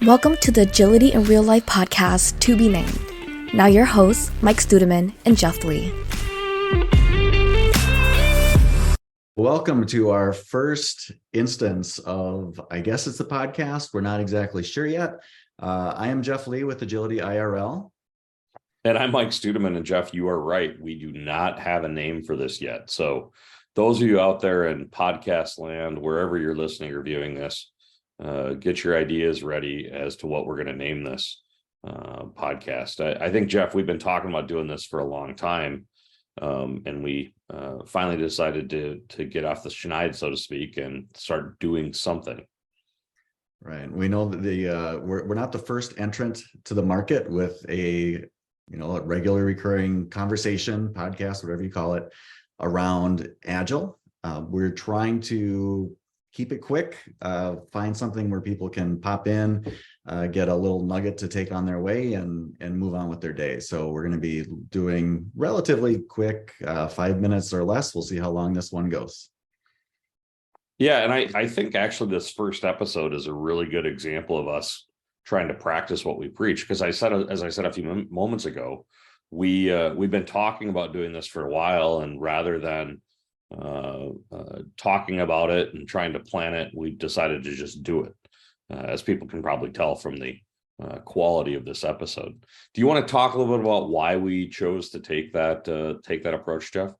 Welcome to the Agility in Real Life podcast, To Be Named. Now your hosts, Mike Studeman and Jeff Lee. Welcome to our first instance of, I guess it's a podcast. We're not exactly sure yet. I am Jeff Lee with agilityIRL. And I'm Mike Studeman, and Jeff, you are right. We do not have a name for this yet. So those of you out there in podcast land, wherever you're listening or viewing this, get your ideas ready as to what we're going to name this podcast. I think, Jeff, we've been talking about doing this for a long time. And we finally decided to get off the schneid, so to speak, and start doing something. Right. We know that we're not the first entrant to the market with a regular recurring conversation, podcast, whatever you call it, around Agile. We're trying to keep it quick, find something where people can pop in, get a little nugget to take on their way and move on with their day. So we're going to be doing relatively quick, 5 minutes or less. We'll see how long this one goes. Yeah, and I think actually this first episode is a really good example of us trying to practice what we preach. Because as I said a few moments ago, we've been talking about doing this for a while, and rather than talking about it and trying to plan it, we decided to just do it. As people can probably tell from the quality of this episode. Do you want to talk a little bit about why we chose to take that approach, Jeff?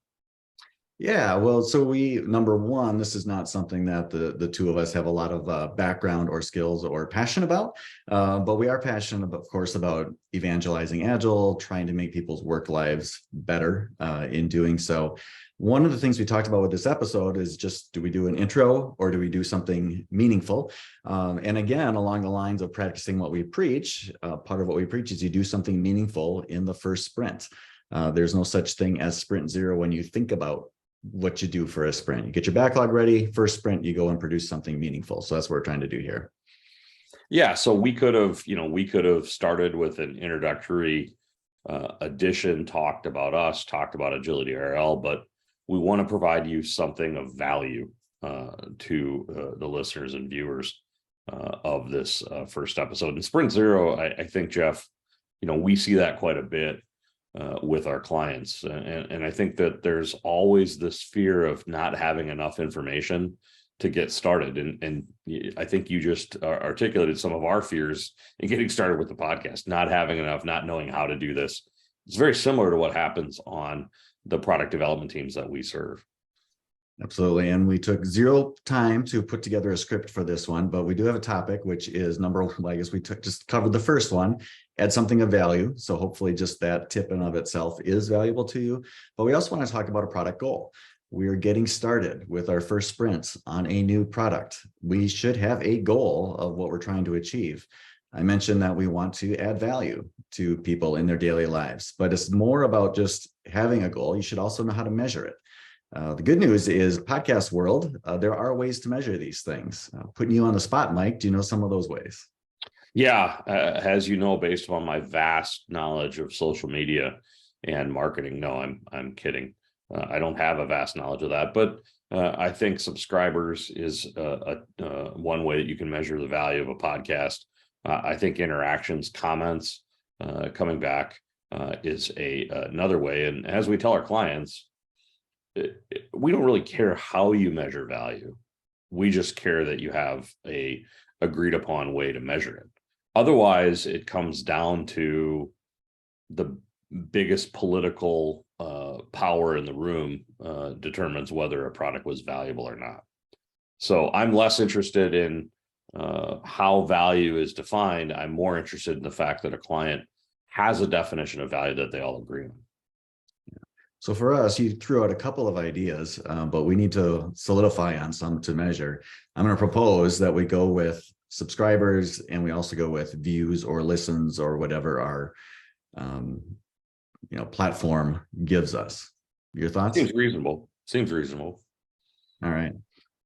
Yeah, well, so number one, this is not something that the two of us have a lot of background or skills or passion about, but we are passionate, of course, about evangelizing Agile, trying to make people's work lives better in doing so. One of the things we talked about with this episode is just, do we do an intro or do we do something meaningful? And again, along the lines of practicing what we preach, part of what we preach is you do something meaningful in the first sprint. There's no such thing as sprint zero when you think about what you do for a sprint. You get your backlog ready, first sprint, you go and produce something meaningful. So that's what we're trying to do here. Yeah, so we could have started with an introductory edition, talked about agilityIRL, but we want to provide you something of value to the listeners and viewers of this first episode. And Sprint Zero, I think, Jeff, we see that quite a bit with our clients. And I think that there's always this fear of not having enough information to get started. And I think you just articulated some of our fears in getting started with the podcast, not having enough, not knowing how to do this. It's very similar to what happens on the product development teams that we serve. Absolutely. And we took zero time to put together a script for this one, but we do have a topic, which is number one. I guess we just covered the first one, add something of value. So hopefully just that tip in of itself is valuable to you. But we also want to talk about a product goal. We are getting started with our first sprints on a new product. We should have a goal of what we're trying to achieve. I mentioned that we want to add value to people in their daily lives, but it's more about just having a goal. You should also know how to measure it. The good news is, podcast world, there are ways to measure these things. Putting you on the spot, Mike, do you know some of those ways? Yeah, as you know, based upon my vast knowledge of social media and marketing, no, I'm kidding. I don't have a vast knowledge of that, but I think subscribers is one way that you can measure the value of a podcast. I think interactions, comments, coming back is another way. And as we tell our clients, we don't really care how you measure value. We just care that you have a agreed upon way to measure it. Otherwise, it comes down to the biggest political power in the room determines whether a product was valuable or not. So I'm less interested in how value is defined. I'm more interested in the fact that a client has a definition of value that they all agree on. So for us, you threw out a couple of ideas, but we need to solidify on some to measure. I'm going to propose that we go with subscribers and we also go with views or listens or whatever our platform gives us. Your thoughts? Seems reasonable. All right.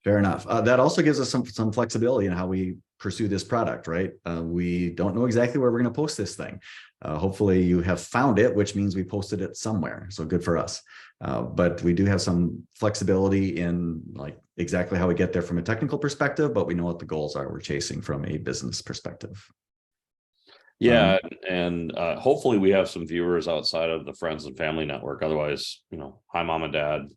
Fair enough. That also gives us some flexibility in how we pursue this product, right? We don't know exactly where we're going to post this thing. Hopefully you have found it, which means we posted it somewhere. So good for us. But we do have some flexibility in like exactly how we get there from a technical perspective, but we know what the goals are we're chasing from a business perspective. Yeah, and hopefully we have some viewers outside of the friends and family network. Otherwise, hi mom and dad.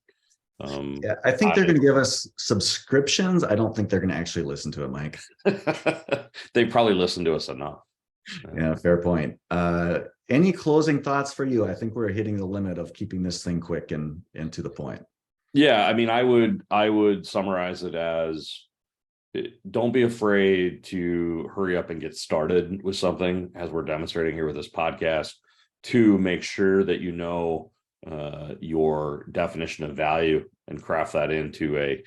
Yeah, I think they're going to give us subscriptions. I don't think they're going to actually listen to it, Mike. They probably listen to us enough. Yeah, fair point. Any closing thoughts for you? I think we're hitting the limit of keeping this thing quick and to the point. Yeah, I mean, I would summarize it as, don't be afraid to hurry up and get started with something, as we're demonstrating here with this podcast, to make sure that you know your definition of value and craft that into a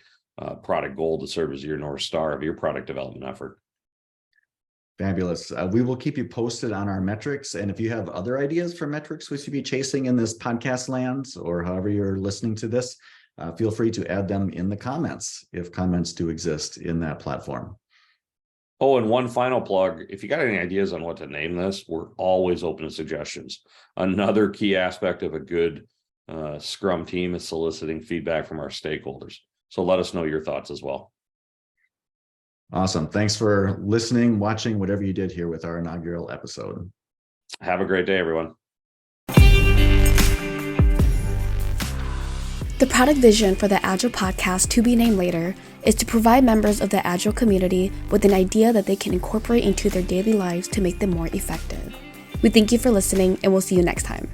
product goal to serve as your North Star of your product development effort. Fabulous. We will keep you posted on our metrics. And if you have other ideas for metrics we should be chasing in this podcast land, or however you're listening to this, feel free to add them in the comments if comments do exist in that platform. Oh, and one final plug. If you got any ideas on what to name this, we're always open to suggestions. Another key aspect of a good Scrum team is soliciting feedback from our stakeholders. So let us know your thoughts as well. Awesome. Thanks for listening, watching, whatever you did here with our inaugural episode. Have a great day, everyone. The product vision for the Agile Podcast, to be named later, is to provide members of the Agile community with an idea that they can incorporate into their daily lives to make them more effective. We thank you for listening, and we'll see you next time.